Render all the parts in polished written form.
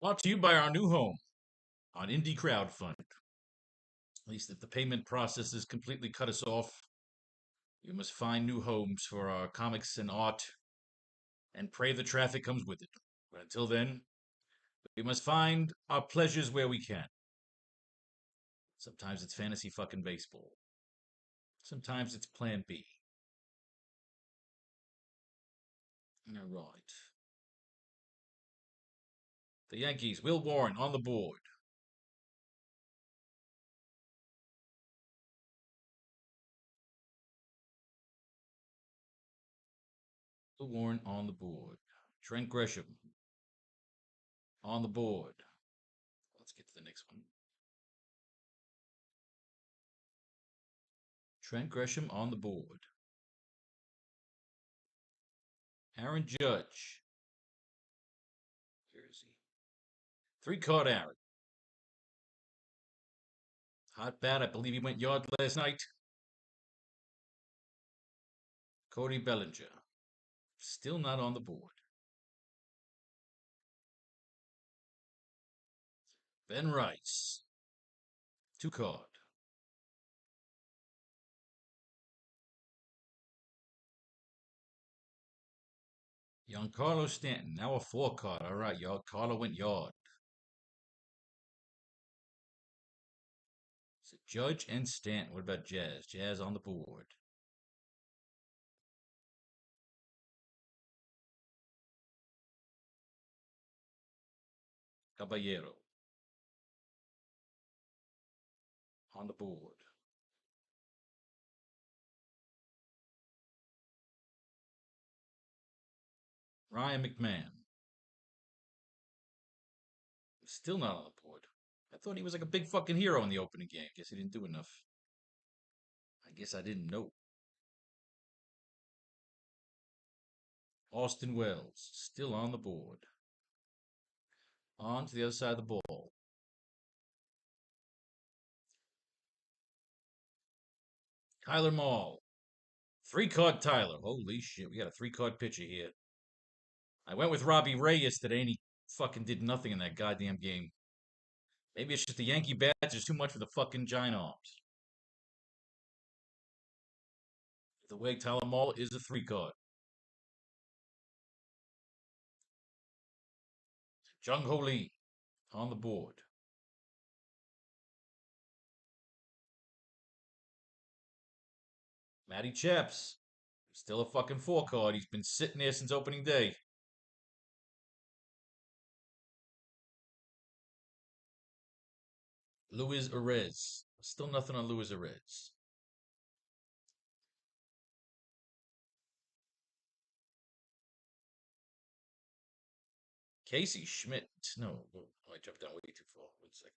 Brought to you by our new home on Indie Crowdfund. At least if the payment processes completely cut us off, we must find new homes for our comics and art and pray the traffic comes with it. But until then, we must find our pleasures where we can. Sometimes it's fantasy fucking baseball. Sometimes it's Plan B. All right. The Yankees, Will Warren on the board. Will Warren on the board. Trent Gresham on the board. Let's get to the next one. Trent Gresham on the board. Aaron Judge. Where is he? 3-card Aaron. Hot bat. I believe he went yard last night. Cody Bellinger. Still not on the board. Ben Rice. 2-card. Giancarlo Stanton. Now a 4-card. All right, Giancarlo went yard. So Judge and Stanton. What about Jazz? Jazz on the board. Caballero. On the board. Ryan McMahon. Still not on the board. I thought he was like a big fucking hero in the opening game. Guess he didn't do enough. I guess I didn't know. Austin Wells. Still on the board. On to the other side of the ball. Tyler Maul. 3-card Tyler. Holy shit, we got a 3-card pitcher here. I went with Robbie Ray yesterday, and he fucking did nothing in that goddamn game. Maybe it's just the Yankee bats is too much for the fucking giant arms. The way Tyler Maul is a 3-card. Jung Ho Lee on the board. Matty Chaps. Still a fucking 4-card. He's been sitting there since opening day. Luis Arez. Still nothing on Luis Arez. Casey Schmidt. No, I jumped down way too far. 1 second.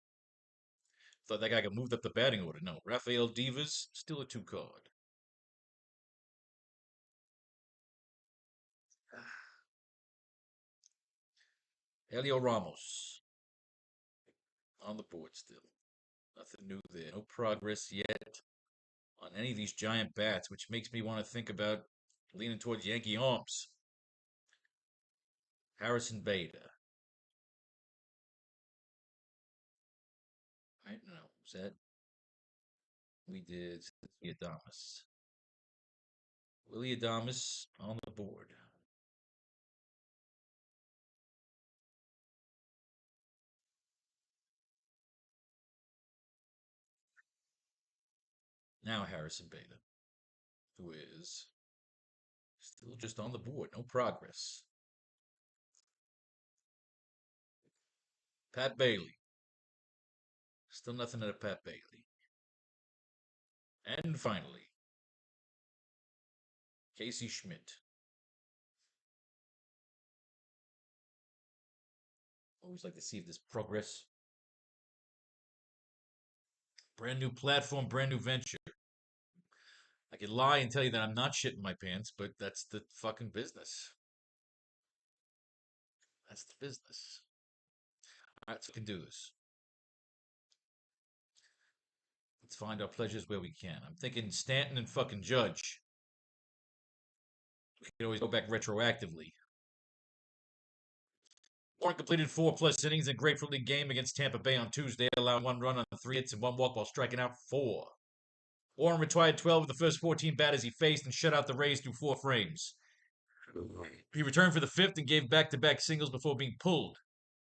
Thought that guy got moved up the batting order. No, Rafael Divas. Still a 2-card. Helio Ramos on the board still. Nothing new there. No progress yet on any of these giant bats, which makes me want to think about leaning towards Yankee arms. Harrison Beta. Right? No, was that? We did Adamas. Willie Adamas on the board. Now Harrison Beta, who is still just on the board. No progress. Pat Bailey. Still nothing out of Pat Bailey. And finally, Casey Schmidt. Always like to see if there's progress. Brand new platform, brand new venture. I could lie and tell you that I'm not shitting my pants, but that's the fucking business. That's the business. All right, so we can do this. Let's find our pleasures where we can. I'm thinking Stanton and fucking Judge. We can always go back retroactively. Warren completed 4+ innings in a Grapefruit League game against Tampa Bay on Tuesday, allowing 1 run on 3 hits and 1 walk while striking out 4. Warren retired 12 of the first 14 batters he faced and shut out the Rays through 4 frames. He returned for the 5th and gave back-to-back singles before being pulled.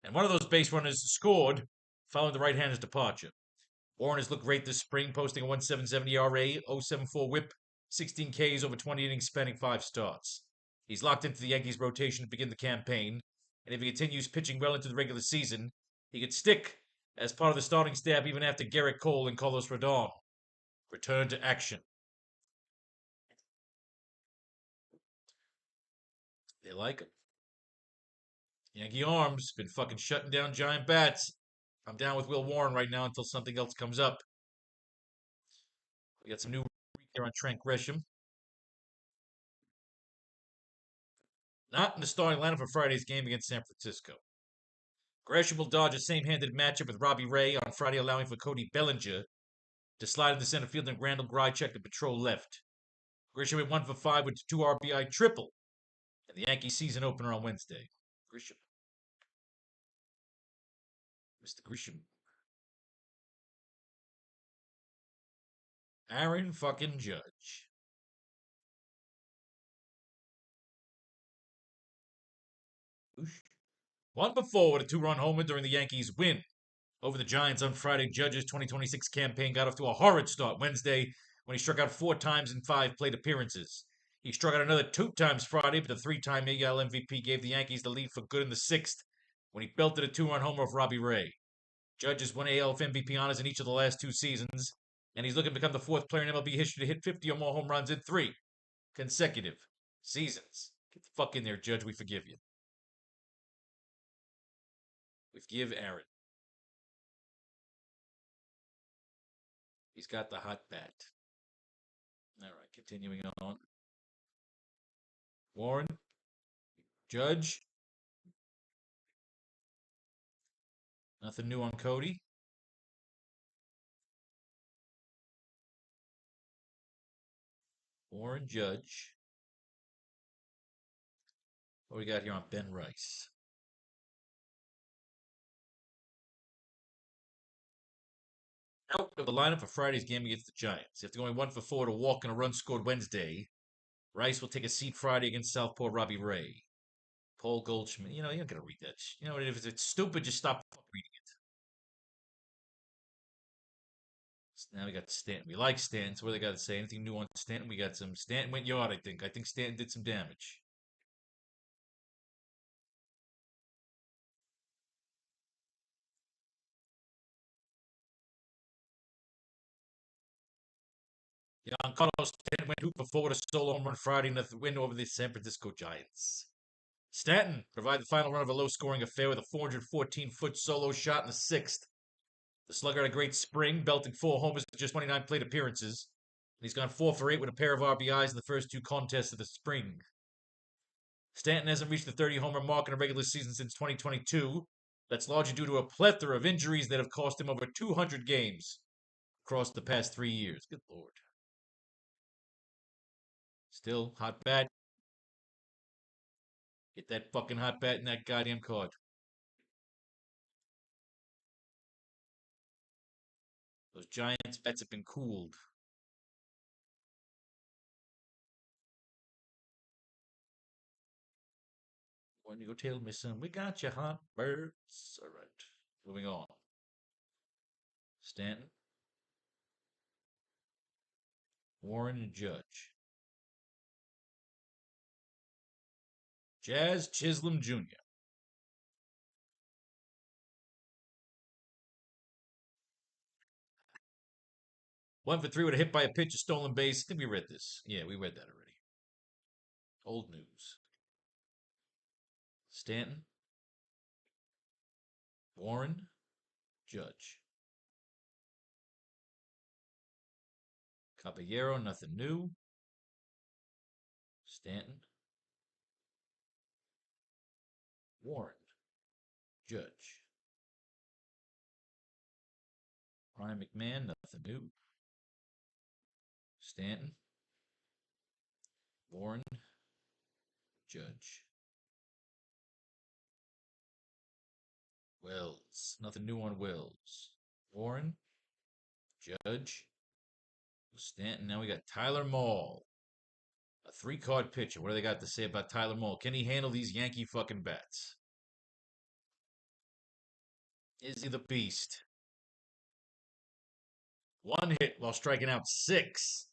And one of those base runners scored following the right-hander's departure. Warren has looked great this spring, posting a 1.77 ERA, 0.74 WHIP, 16 Ks over 20 innings, spanning 5 starts. He's locked into the Yankees' rotation to begin the campaign, and if he continues pitching well into the regular season, he could stick as part of the starting staff even after Garrett Cole and Carlos Rodon return to action. They like him. Yankee Arms been fucking shutting down giant bats. I'm down with Will Warren right now until something else comes up. We got some new here on Trent Grisham. Not in the starting lineup for Friday's game against San Francisco. Gresham will dodge a same-handed matchup with Robbie Ray on Friday, allowing for Cody Bellinger to slide into center field and Randall Grichuk to patrol left. Grisham went 1 for 5 with a 2 RBI triple in the Yankees season opener on Wednesday. Grisham. Mr. Grisham. Aaron fucking Judge. Oosh. 1 for 4 with a 2-run homer during the Yankees' win over the Giants on Friday. Judge's 2026 campaign got off to a horrid start Wednesday when he struck out 4 times in 5 plate appearances. He struck out another 2 times Friday, but the 3-time AL MVP gave the Yankees the lead for good in the 6th when he belted a 2-run homer of Robbie Ray. Judge has won AL MVP honors in each of the last 2 seasons, and he's looking to become the 4th player in MLB history to hit 50 or more home runs in 3 consecutive seasons. Get the fuck in there, Judge. We forgive you. We forgive Aaron. He's got the hot bat. All right, continuing on. Warren, Judge. Nothing new on Cody. Warren, Judge. What we got here on Ben Rice? Out of the lineup for Friday's game against the Giants. After going 1 for 4 to walk and a run scored Wednesday, Rice will take a seat Friday against Southpaw Robbie Ray. Paul Goldschmidt. You know, you're not going to read that. You know, if it's stupid, just stop reading it. So now we got Stanton. We like Stanton, so what do they got to say? Anything new on Stanton? We got some. Stanton went yard, I think. I think Stanton did some damage. Giancarlo Stanton went 2 for 4 with a solo home run Friday in the win over the San Francisco Giants. Stanton provided the final run of a low-scoring affair with a 414-foot solo shot in the 6th. The slugger had a great spring, belting 4 homers in just 29 plate appearances. And he's gone 4 for 8 with a pair of RBIs in the first 2 contests of the spring. Stanton hasn't reached the 30-homer mark in a regular season since 2022. That's largely due to a plethora of injuries that have cost him over 200 games across the past 3 years. Good Lord. Still, hot bat. Get that fucking hot bat in that goddamn card. Those Giants bets have been cooled. When you go tell me some, we got you, hot birds. All right, moving on. Stanton, Warren, and Judge. Jazz Chisholm Jr. 1 for 3 with a hit by a pitch, a stolen base. I think we read this. Yeah, we read that already. Old news. Stanton, Warren, Judge. Caballero, nothing new. Stanton, Warren, Judge. Ryan McMahon, nothing new. Stanton, Warren, Judge. Wells. Nothing new on Wells. Warren. Judge. Stanton. Now we got Tyler Mahle. A three-card pitcher. What do they got to say about Tyler Mahle? Can he handle these Yankee fucking bats? Is he the beast? One hit while striking out six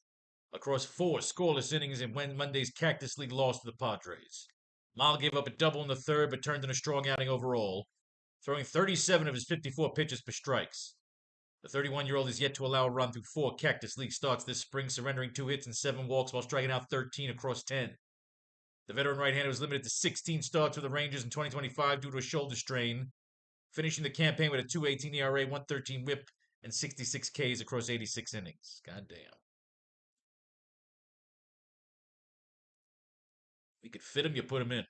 across four scoreless innings in Monday's Cactus League loss to the Padres. Mahle gave up a double in the third, but turned in a strong outing overall, throwing 37 of his 54 pitches for strikes. The 31-year-old is yet to allow a run through four Cactus League starts this spring, surrendering 2 hits and 7 walks while striking out 13 across 10. The veteran right-hander was limited to 16 starts with the Rangers in 2025 due to a shoulder strain, finishing the campaign with a 2.18 ERA, 1.13 WHIP, and 66 Ks across 86 innings. Goddamn. If you could fit him, you put him in.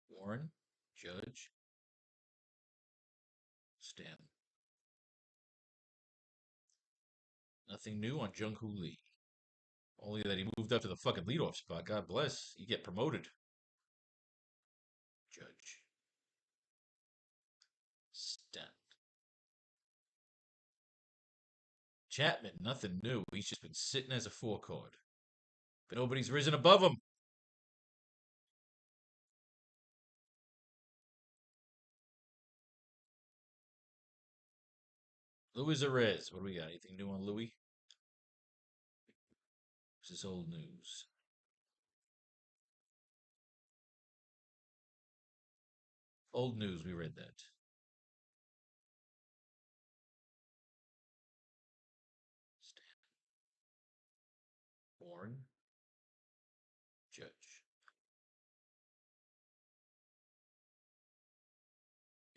Warren, Judge, Stanton. Nothing new on Jung-Hoo Lee. Only that he moved up to the fucking leadoff spot. God bless. You get promoted. Judge. Stanton. Chapman, nothing new. He's just been sitting as a 4-card. But nobody's risen above him. Luis Arez. What do we got? Anything new on Louis? This is old news. Old news, we read that. Stanton. Warren. Judge.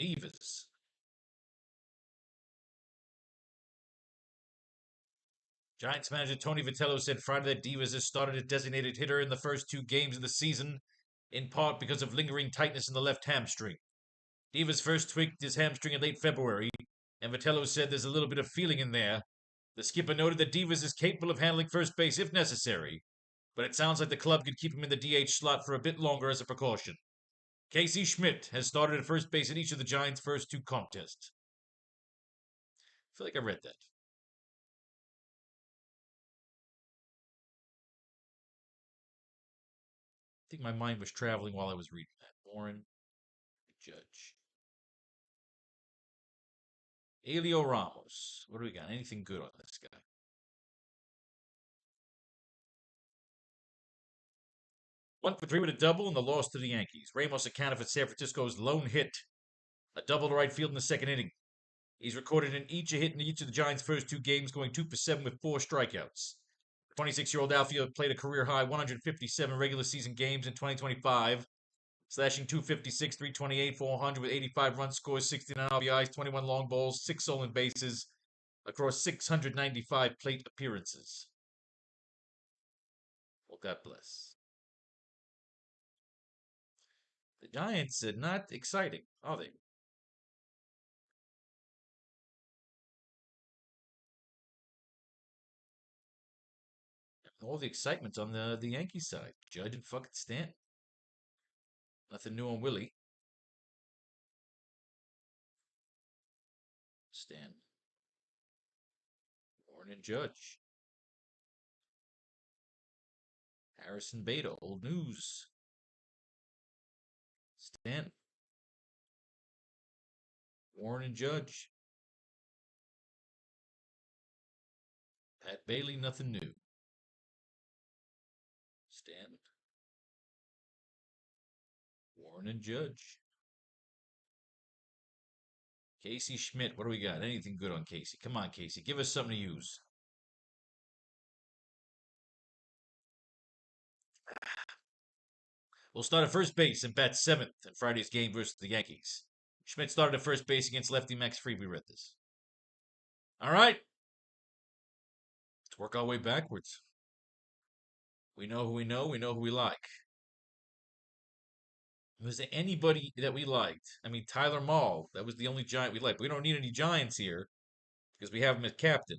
Divas. Giants manager Tony Vitello said Friday that Divas has started a designated hitter in the first 2 games of the season, in part because of lingering tightness in the left hamstring. Divas first tweaked his hamstring in late February, and Vitello said there's a little bit of feeling in there. The skipper noted that Divas is capable of handling first base if necessary, but it sounds like the club could keep him in the DH slot for a bit longer as a precaution. Casey Schmidt has started at first base in each of the Giants' first 2 contests. I feel like I read that. I think my mind was traveling while I was reading that. Warren, Judge. Elio Ramos. What do we got? Anything good on this guy? 1 for 3 with a double in the loss to the Yankees. Ramos accounted for San Francisco's lone hit, a double to right field in the second inning. He's recorded a hit in each of the Giants' first 2 games, going 2 for 7 with 4 strikeouts. The 26-year-old outfielder played a career-high 157 regular season games in 2025, slashing 256, 328, 400 with 85 runs scored, 69 RBIs, 21 long balls, 6 stolen bases across 695 plate appearances. Well, God bless. The Giants are not exciting, are they? All the excitement's on the Yankee side. Judge and fucking Stanton. Nothing new on Willie. Stanton. Warren and Judge. Harrison Beta. Old news. Stanton. Warren and Judge. Pat Bailey. Nothing new. Stanton. Warren and Judge. Casey Schmidt. What do we got? Anything good on Casey? Come on, Casey. Give us something to use. We'll start at first base and bat 7th in Friday's game versus the Yankees. Schmidt started at first base against lefty Max Fried. We read this. All right. Let's work our way backwards. We know who we know. We know who we like. Was there anybody that we liked? I mean, Tyler Mahle. That was the only Giant we liked. We don't need any Giants here because we have him as captain.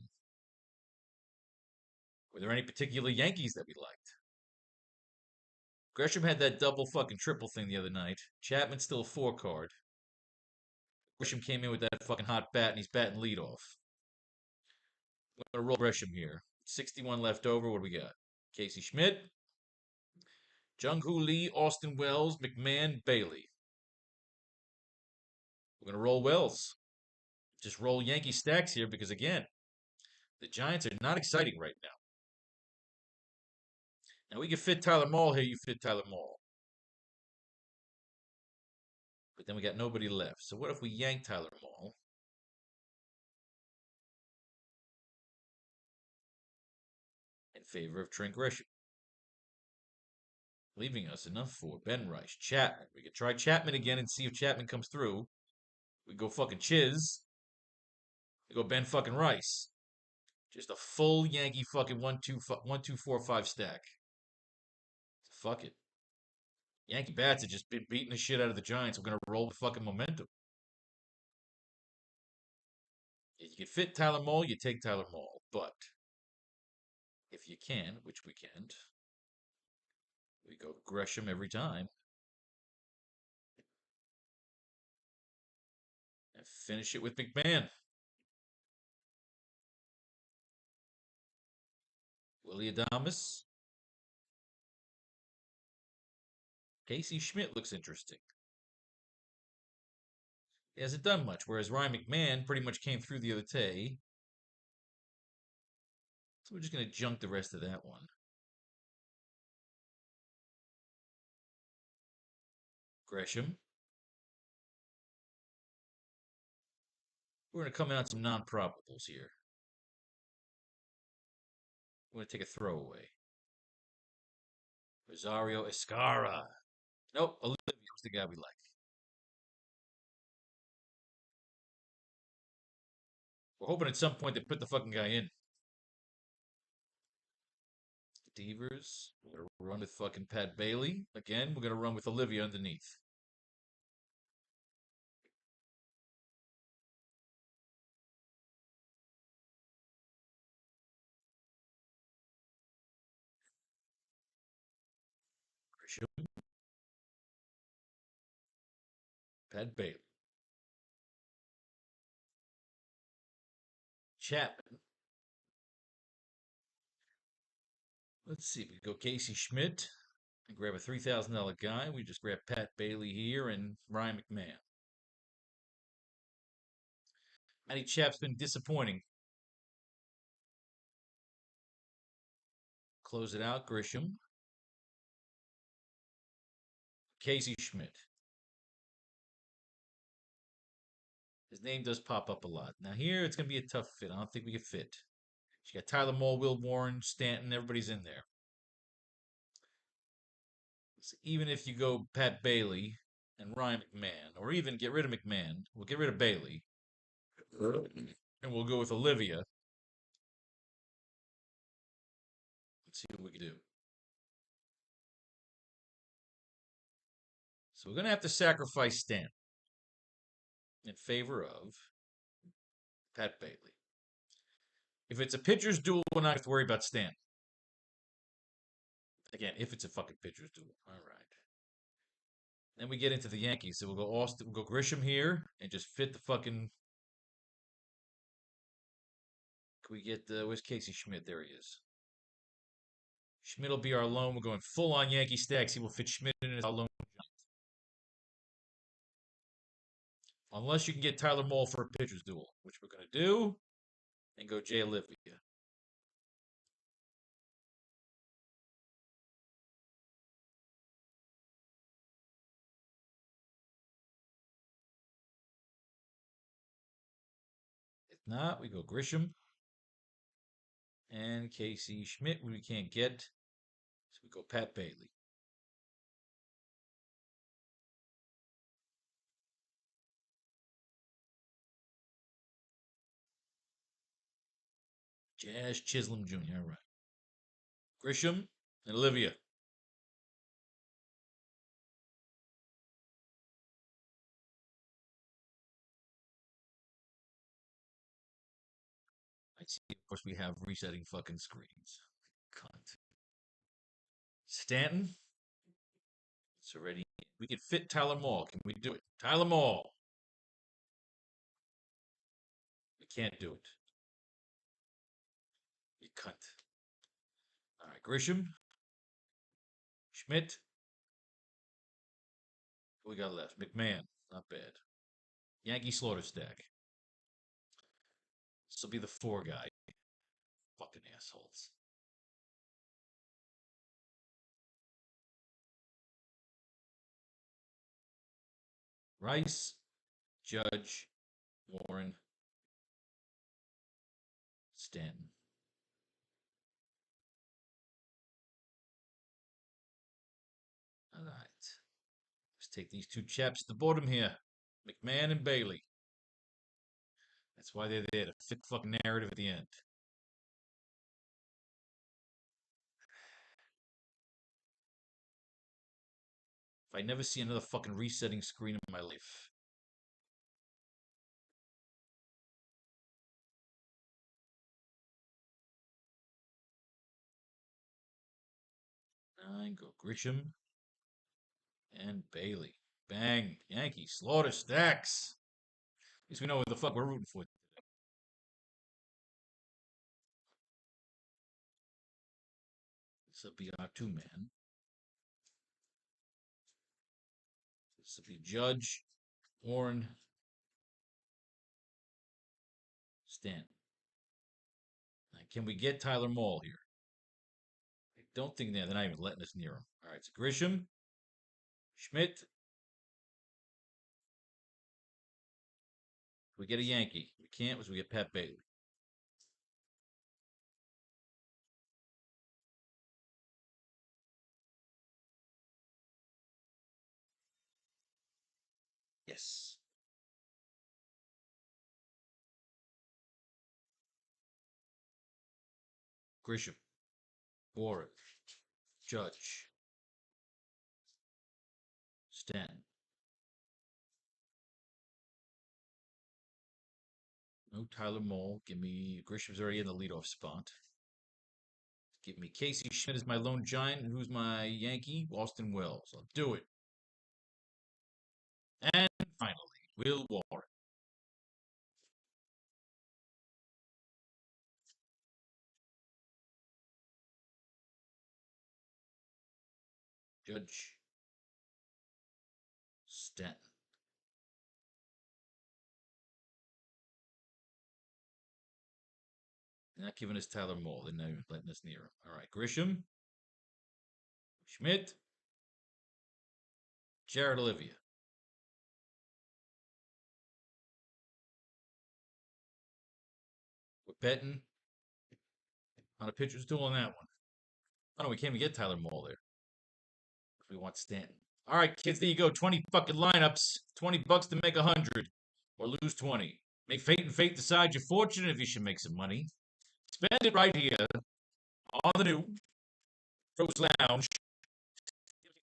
Were there any particular Yankees that we liked? Gresham had that double fucking triple thing the other night. Chapman's still a 4 card. Gresham came in with that fucking hot bat and he's batting leadoff. I'm gonna roll Gresham here. 61 left over. What do we got? Casey Schmidt, Jung Hoo Lee, Austin Wells, McMahon, Bailey. We're gonna roll Wells. Just roll Yankee stacks here because again, the Giants are not exciting right now. Now we can fit Tyler Mahle here. You fit Tyler Mahle. But then we got nobody left. So what if we yank Tyler Mahle? In favor of Trent Grisham. Leaving us enough for Ben Rice. Chapman. We could try Chapman again and see if Chapman comes through. We go fucking Chiz. We go Ben fucking Rice. Just a full Yankee fucking 1, 2, 4, 5 stack. Fuck it. Yankee bats have just been beating the shit out of the Giants. We're gonna roll with fucking momentum. If you can fit Tyler Mahle, you take Tyler Mahle. But if you can, which we can't, we go Gresham every time. And finish it with McMahon. Willie Adames. Casey Schmidt looks interesting. He hasn't done much, whereas Ryan McMahon pretty much came through the other day. So we're just going to junk the rest of that one. Gresham. We're going to come out some non-probables here. We're going to take a throwaway. Rosario Escara. Nope, Olivia was the guy we like. We're hoping at some point they put the fucking guy in. Devers. We're going to run with fucking Pat Bailey. Again, we're going to run with Olivia underneath. Grisham. Pat Bailey. Chapman. Let's see. We go Casey Schmidt and grab a $3,000 guy. We just grab Pat Bailey here and Ryan McMahon. Matty Chap's been disappointing. Close it out, Grisham. Casey Schmidt. His name does pop up a lot. Now here it's going to be a tough fit. I don't think we can fit. You got Tyler Mahle, Will Warren, Stanton. Everybody's in there. So even if you go Pat Bailey and Ryan McMahon, or even get rid of McMahon, we'll get rid of Bailey. And we'll go with Olivia. Let's see what we can do. So we're going to have to sacrifice Stanton in favor of Pat Bailey. If it's a pitcher's duel, we're not going to have to worry about Stanton. Again, if it's a fucking pitcher's duel. All right. Then we get into the Yankees. So we'll go Austin, we'll go Grisham here and just fit the fucking. Can we get where's Casey Schmidt? There he is. Schmidt will be our lone. We're going full on Yankee stacks. He will fit Schmidt in as our lone. Unless you can get Tyler Mahle for a pitcher's duel, which we're going to do, and go Jay Olivia. If not, we go Grisham and Casey Schmidt, we can't get. So we go Pat Bailey. Jazz Chisholm Jr. All right. Grisham and Olivia. I see. Of course, we have resetting fucking screens. Cunt. Stanton. It's already. We can fit Tyler Mall. Can we do it? Tyler Mall. We can't do it. You cunt. All right, Grisham. Schmidt. Who we got left? McMahon. Not bad. Yankee Slaughter Stack. This will be the 4 guy. Fucking assholes. Rice, Judge, Warren, Stanton. All right. Let's take these 2 chaps at the bottom here. McMahon and Bailey. That's why they're there, to fit the fucking narrative at the end. If I never see another fucking resetting screen in my life. Nine, go Grisham and Bailey. Bang. Yankee Slaughter Stacks. At least we know what the fuck we're rooting for. This will be our 2-man. This will be Judge, Warren, Stanton. Now, can we get Tyler Mall here? I don't think they're not even letting us near him. All right, so Grisham, Schmidt. We get a Yankee. We can't, because we get Pat Bailey. Yes. Grisham, Warren, Judge, Stanton. No Tyler Mole. Give me Grisham's already in the leadoff spot. Give me Casey Schmidt as my lone giant. Who's my Yankee? Austin Wells. I'll do it. And finally, Will Warren. Judge, Stanton. They're not giving us Tyler Mole. They're not even letting us near him. All right, Grisham, Schmidt, Jared Olivia. We're betting on a pitcher's duel on that one. Oh no, we can't even get Tyler Mole there. We want Stanton. All right, kids, there you go. 20 fucking lineups. $20 to make 100, or lose 20. Make fate and fate decide your fortune if you should make some money. Spend it right here on the new Pros Lounge.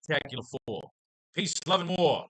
Spectacular 4. Peace, love, and more.